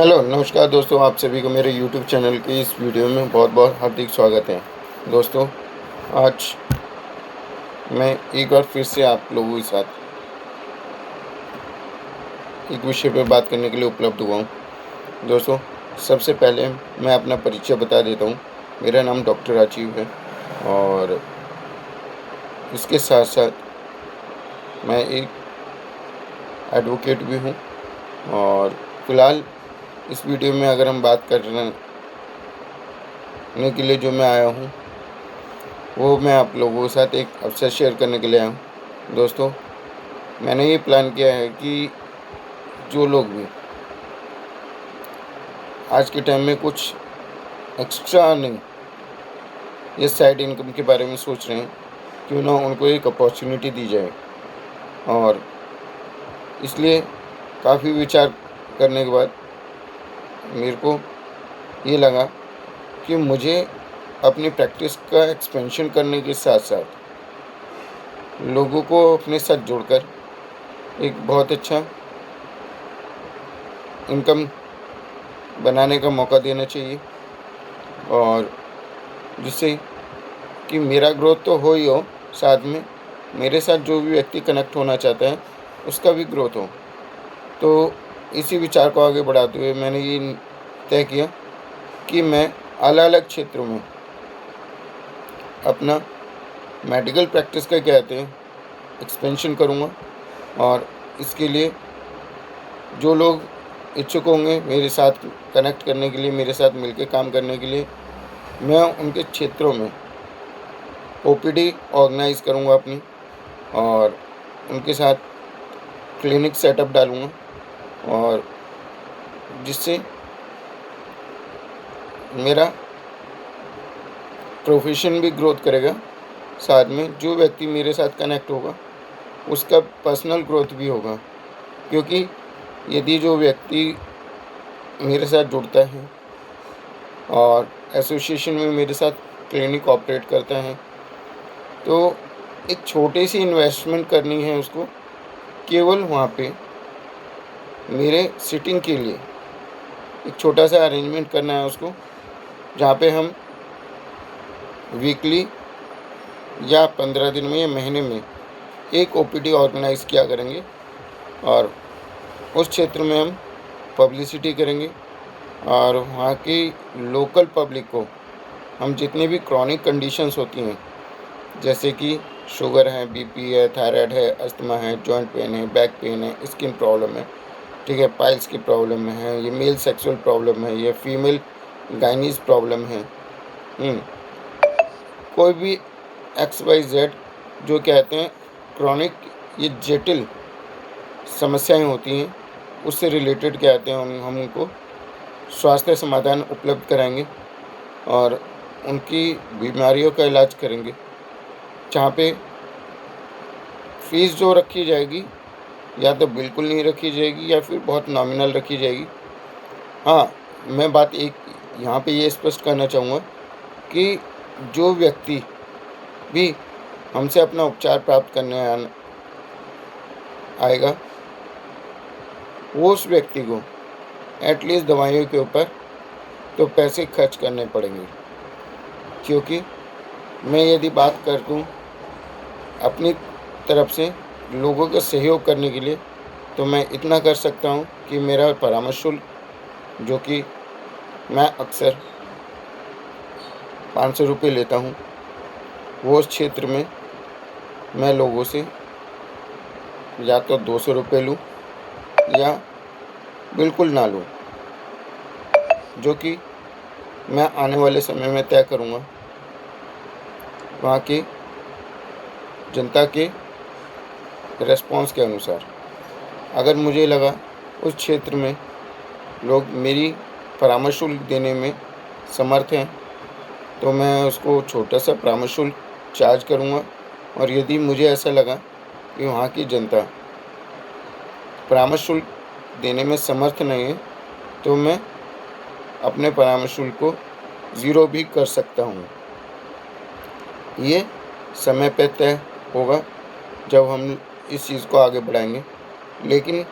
Hello, नमस्कार दोस्तों, आप सभी को मेरे यूट्यूब चैनल की इस वीडियो में बहुत-बहुत हार्दिक स्वागत है। दोस्तों, आज मैं एक बार फिर से आप लोगों के साथ एक विषय पे बात करने के लिए उपलब्ध हुआ हूँ। दोस्तों, सबसे पहले मैं अपना परिचय बता देता हूँ। मेरा नाम डॉक्टर राजीव है और इसके साथ-साथ मैं एक एडवोकेट भी हूँ और फिलहाल इस वीडियो में अगर हम बात करने के लिए जो मैं आया हूँ वो मैं आप लोगों के साथ एक अवसर शेयर करने के लिए आया हूँ। दोस्तों, मैंने ये प्लान किया है कि जो लोग भी आज के टाइम में कुछ एक्स्ट्रा अर्निंग या साइड इनकम के बारे में सोच रहे हैं, क्यों ना उनको एक अपॉर्चुनिटी दी जाए। और इसलिए काफ़ी विचार करने के बाद मेरे को ये लगा कि मुझे अपनी प्रैक्टिस का एक्सपेंशन करने के साथ-साथ लोगों को अपने साथ जोड़कर एक बहुत अच्छा इनकम बनाने का मौका देना चाहिए। और जिससे कि मेरा ग्रोथ तो हो ही हो, साथ में मेरे साथ जो भी व्यक्ति कनेक्ट होना चाहता है उसका भी ग्रोथ हो। तो इसी विचार को आगे बढ़ाते हुए मैंने ये तय किया कि मैं अलग-अलग क्षेत्रों में अपना मेडिकल प्रैक्टिस का कहते हैं एक्सपेंशन करूँगा। और इसके लिए जो लोग इच्छुक होंगे मेरे साथ कनेक्ट करने के लिए, मेरे साथ मिलके काम करने के लिए, मैं उनके क्षेत्रों में ओपीडी ऑर्गेनाइज़ करूँगा अपनी, और उनके साथ क्लिनिक सेटअप डालूँगा, और जिससे मेरा प्रोफ़ेशन भी ग्रोथ करेगा। साथ में जो व्यक्ति मेरे साथ कनेक्ट होगा उसका पर्सनल ग्रोथ भी होगा, क्योंकि यदि जो व्यक्ति मेरे साथ जुड़ता है और एसोसिएशन में मेरे साथ क्लिनिक ऑपरेट करता है, तो एक छोटी-सी इन्वेस्टमेंट करनी है उसको, केवल वहाँ पे मेरे सिटिंग के लिए एक छोटा-सा अरेंजमेंट करना है उसको, जहाँ पे हम वीकली या 15 दिन में या महीने में एक ओपीडी ऑर्गेनाइज़ किया करेंगे। और उस क्षेत्र में हम पब्लिसिटी करेंगे और वहाँ की लोकल पब्लिक को हम जितनी भी क्रॉनिक कंडीशंस होती हैं, जैसे कि शुगर है, बीपी है, थायराइड है, अस्थमा है, जॉइंट पेन है, बैक पेन है, स्किन प्रॉब्लम है, ठीक है, पाइल्स की प्रॉब्लम है, ये मेल सेक्सुअल प्रॉब्लम है, ये फीमेल गाइनीज़ प्रॉब्लम है, कोई भी एक्स वाई जेड जो कहते हैं क्रॉनिक, ये जटिल समस्याएं होती हैं, उससे रिलेटेड कहते हैं हम उनको स्वास्थ्य समाधान उपलब्ध कराएंगे और उनकी बीमारियों का इलाज करेंगे, जहाँ पे फ़ीस जो रखी जाएगी या तो बिल्कुल नहीं रखी जाएगी या फिर बहुत नॉमिनल रखी जाएगी। हाँ, मैं बात एक यहाँ पे ये स्पष्ट करना चाहूँगा कि जो व्यक्ति भी हमसे अपना उपचार प्राप्त करने आएगा, वो उस व्यक्ति को एटलीस्ट दवाइयों के ऊपर तो पैसे खर्च करने पड़ेंगे। क्योंकि मैं यदि बात कर दूँ अपनी तरफ से लोगों का सहयोग करने के लिए, तो मैं इतना कर सकता हूँ कि मेरा परामर्श शुल्क, जो कि मैं अक्सर ₹500 लेता हूँ, वो उस क्षेत्र में मैं लोगों से या तो ₹200 लूँ या बिल्कुल ना लूँ, जो कि मैं आने वाले समय में तय करूँगा वहाँ की जनता के रिस्पॉन्स के अनुसार। अगर मुझे लगा उस क्षेत्र में लोग मेरी परामर्श शुल्क देने में समर्थ हैं, तो मैं उसको छोटा-सा परामर्श शुल्क चार्ज करूँगा। और यदि मुझे ऐसा लगा कि वहाँ की जनता परामर्श शुल्क देने में समर्थ नहीं है, तो मैं अपने परामर्श शुल्क को ज़ीरो भी कर सकता हूँ। ये समय पे तय होगा जब हम इस चीज़ को आगे बढ़ाएँगे, लेकिन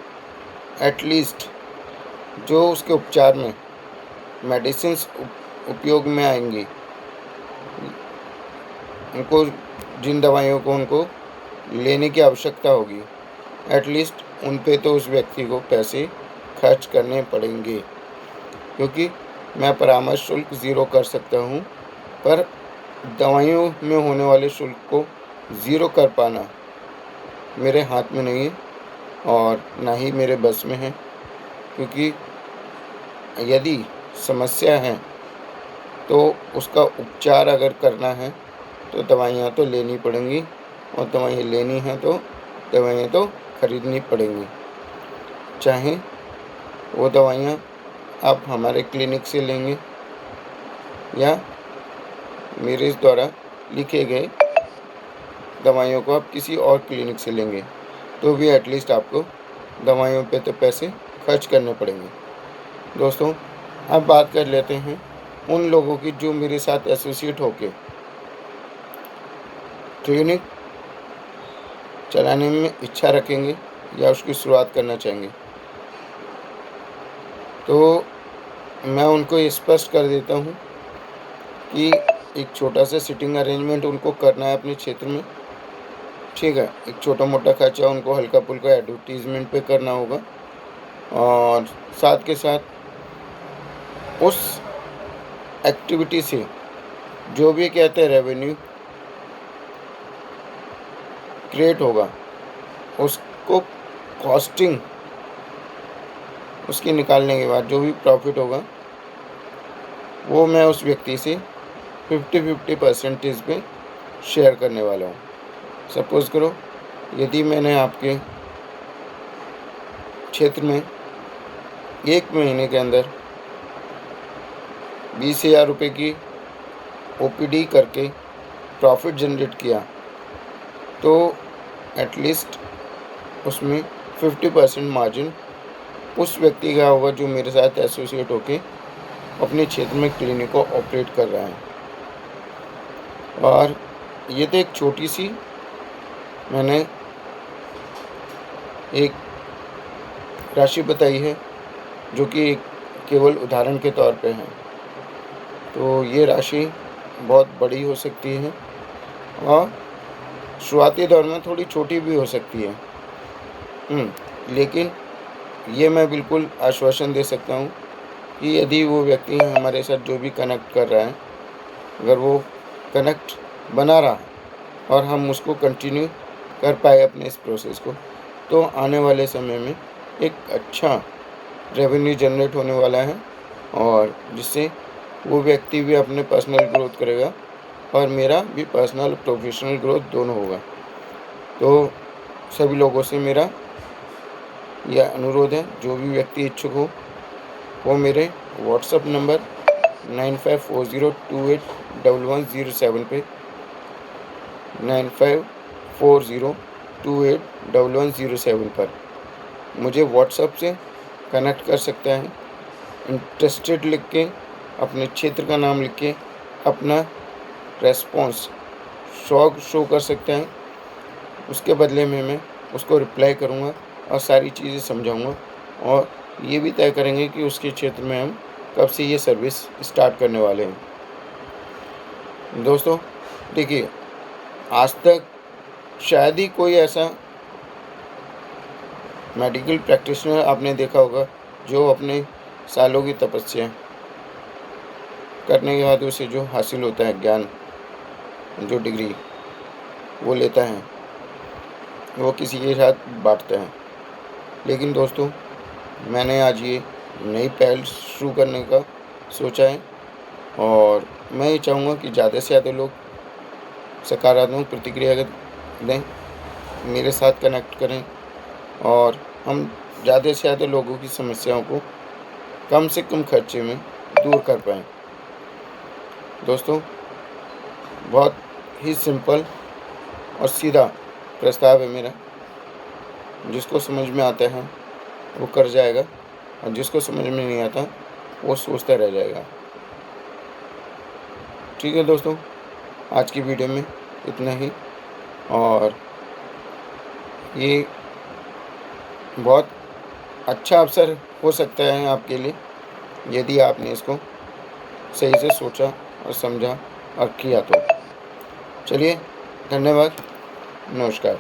एटलीस्ट जो उसके उपचार में मेडिसिन्स उपयोग में आएंगी, उनको जिन दवाइयों को उनको लेने की आवश्यकता होगी, एटलीस्ट उन पे तो उस व्यक्ति को पैसे खर्च करने पड़ेंगे। क्योंकि मैं परामर्श शुल्क ज़ीरो कर सकता हूँ, पर दवाइयों में होने वाले शुल्क को ज़ीरो कर पाना मेरे हाथ में नहीं है और ना ही मेरे बस में है। क्योंकि यदि समस्या है तो उसका उपचार अगर करना है तो दवाइयाँ तो लेनी पड़ेंगी, और दवाइयाँ लेनी हैं तो दवाइयाँ तो खरीदनी पड़ेंगी। चाहे वो दवाइयाँ आप हमारे क्लिनिक से लेंगे या मेरे द्वारा लिखे गए दवाइयों को आप किसी और क्लिनिक से लेंगे, तो भी एटलीस्ट आपको दवाइयों पे तो पैसे खर्च करने पड़ेंगे। दोस्तों, अब बात कर लेते हैं उन लोगों की जो मेरे साथ एसोसिएट होके क्लिनिक चलाने में इच्छा रखेंगे या उसकी शुरुआत करना चाहेंगे। तो मैं उनको ये स्पष्ट कर देता हूँ कि एक छोटा सा सिटिंग अरेंजमेंट उनको करना है अपने क्षेत्र में, ठीक है। एक छोटा-मोटा खर्चा उनको हल्का-फुल्का एडवर्टाइज़मेंट पे करना होगा, और साथ के साथ उस एक्टिविटी से जो भी कहते हैं रेवेन्यू क्रिएट होगा, उसको कॉस्टिंग उसकी निकालने के बाद जो भी प्रॉफ़िट होगा, वो मैं उस व्यक्ति से 50-50 परसेंटेज पे शेयर करने वाला हूँ। सपोज़ करो, यदि मैंने आपके क्षेत्र में 1 महीने के अंदर 20,000 रुपये की ओपीडी करके प्रॉफ़िट जनरेट किया, तो एटलीस्ट उसमें 50% मार्जिन उस व्यक्ति का होगा जो मेरे साथ एसोसिएट होके अपने क्षेत्र में क्लिनिक को ऑपरेट कर रहा है। और ये तो एक छोटी सी मैंने एक राशि बताई है, जो कि केवल उदाहरण के तौर पे है। तो ये राशि बहुत बड़ी हो सकती है और शुरुआती दौर में थोड़ी छोटी भी हो सकती है। लेकिन ये मैं बिल्कुल आश्वासन दे सकता हूँ कि यदि वो व्यक्ति हमारे साथ जो भी कनेक्ट कर रहा है, अगर वो कनेक्ट बना रहा और हम उसको कंटिन्यू कर पाए अपने इस प्रोसेस को, तो आने वाले समय में एक अच्छा रेवेन्यू जनरेट होने वाला है, और जिससे वो व्यक्ति भी अपने पर्सनल ग्रोथ करेगा और मेरा भी पर्सनल प्रोफेशनल ग्रोथ दोनों होगा। तो सभी लोगों से मेरा यह अनुरोध है, जो भी व्यक्ति इच्छुक हो वो मेरे व्हाट्सएप नंबर 9540281107 पे 9540281107 पर मुझे व्हाट्सएप से कनेक्ट कर सकता है। इंटरेस्टेड लिख के, अपने क्षेत्र का नाम लिख के अपना रेस्पॉन्स शो कर सकते हैं। उसके बदले में मैं उसको रिप्लाई करूँगा और सारी चीज़ें समझाऊँगा, और ये भी तय करेंगे कि उसके क्षेत्र में हम कब से ये सर्विस स्टार्ट करने वाले हैं। दोस्तों, देखिए, आज तक शायद ही कोई ऐसा मेडिकल प्रैक्टिशनर आपने देखा होगा जो अपने सालों की तपस्या करने के बाद उसे जो हासिल होता है ज्ञान, जो डिग्री वो लेता है, वो किसी के साथ बांटता है। लेकिन दोस्तों, मैंने आज ये नई पहल शुरू करने का सोचा है, और मैं ये चाहूँगा कि ज़्यादा से ज़्यादा लोग सकारात्मक प्रतिक्रिया दें, मेरे साथ कनेक्ट करें, और हम ज़्यादा से ज़्यादा लोगों की समस्याओं को कम से कम खर्चे में दूर कर पाएँ। दोस्तों, बहुत ही सिंपल और सीधा प्रस्ताव है मेरा। जिसको समझ में आता है वो कर जाएगा, और जिसको समझ में नहीं आता वो सोचता रह जाएगा। ठीक है दोस्तों, आज की वीडियो में इतना ही, और ये बहुत अच्छा अवसर हो सकता है आपके लिए, यदि आपने इसको सही से सोचा और समझा और किया तो। चलिए, धन्यवाद, नमस्कार।